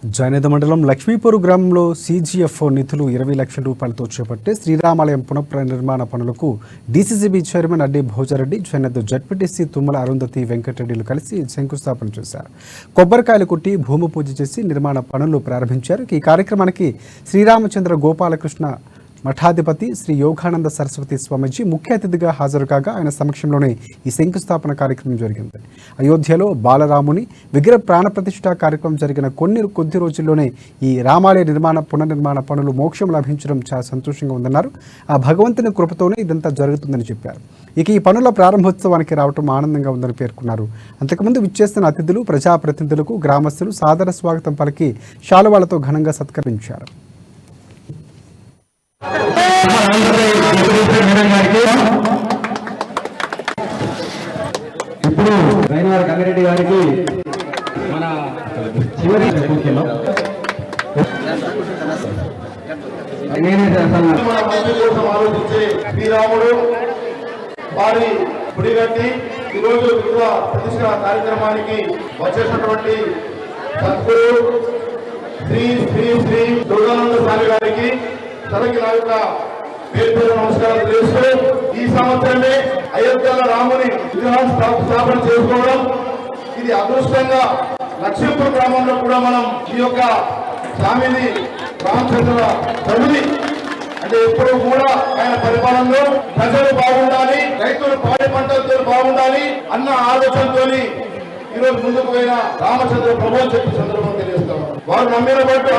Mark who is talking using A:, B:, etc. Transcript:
A: జైనేద మండలం లక్ష్మీపూర్ గ్రామంలో సీజీఎఫ్ నిధులు 20 లక్షల రూపాయలతో చేపట్టే శ్రీరామాలయం పునఃనిర్మాణ పనులకు DCCB chairman Addi Bhojareddy, Jainath ZPTC Tummala Arundhati వెంకటరెడ్డిలు కలిసి శంకుస్థాపన చేశారు. కొబ్బరికాయలు కొట్టి భూమి పూజ చేసి నిర్మాణ పనులు ప్రారంభించారు. ఈ కార్యక్రమానికి శ్రీరామచంద్ర గోపాలకృష్ణ మఠాధిపతి శ్రీ యోగానంద సరస్వతి స్వామీజీ ముఖ్య అతిథిగా హాజరు కాగా ఆయన సమక్షంలోనే ఈ శంకుస్థాపన కార్యక్రమం జరిగింది. అయోధ్యలో బాలరాముని విగ్రహ ప్రాణప్రతిష్ఠ కార్యక్రమం జరిగిన కొద్ది రోజుల్లోనే ఈ రామాలయ పునర్నిర్మాణ పనులు మోక్షం లభించడం చాలా సంతోషంగా ఉందన్నారు. ఆ భగవంతుని కృపతోనే ఇదంతా జరుగుతుందని చెప్పారు. ఇక ఈ పనుల ప్రారంభోత్సవానికి రావడం ఆనందంగా ఉందని పేర్కొన్నారు. అంతకుముందు విచ్చేస్తున్న అతిథులు, ప్రజాప్రతినిధులకు గ్రామస్తులు సాదర స్వాగతం పలికి శాలువాలతో ఘనంగా సత్కరించారు.
B: ఇప్పుడు రైనవారి గంగారెడ్డి గారికి మన చివరి
C: ఆలోచించే శ్రీరాముడు వారి గుడిగట్టి ఈరోజు విగ్రహ ప్రతిష్ఠ కార్యక్రమానికి వచ్చేసినటువంటి సద్గురు శ్రీ శ్రీ శ్రీ యోగానంద స్వామి గారికి తనకి నా యొక్క పేరు నమస్కారం తెలియజేస్తూ ఈ సంవత్సరమే అయోధ్యలో రాముని విగ్రహాన్ని స్థాపన చేసుకోవడం ఇది అదృష్టంగా లక్ష్మీపూర్ గ్రామంలో కూడా మనం ఈ యొక్క స్వామిని రామచంద్ర ప్రభుని అంటే ఎప్పుడు కూడా ఆయన పరిపాలనలో ప్రజలు బాగుండాలి, రైతులు పాడి పంటలతో బాగుండాలి అన్న ఆలోచనతో ఈరోజు ముందుకు పోయిన రామచంద్ర ప్రభు అని చెప్పి సందర్భం తెలియజేస్తాం. వారు నమ్మిన బట్టి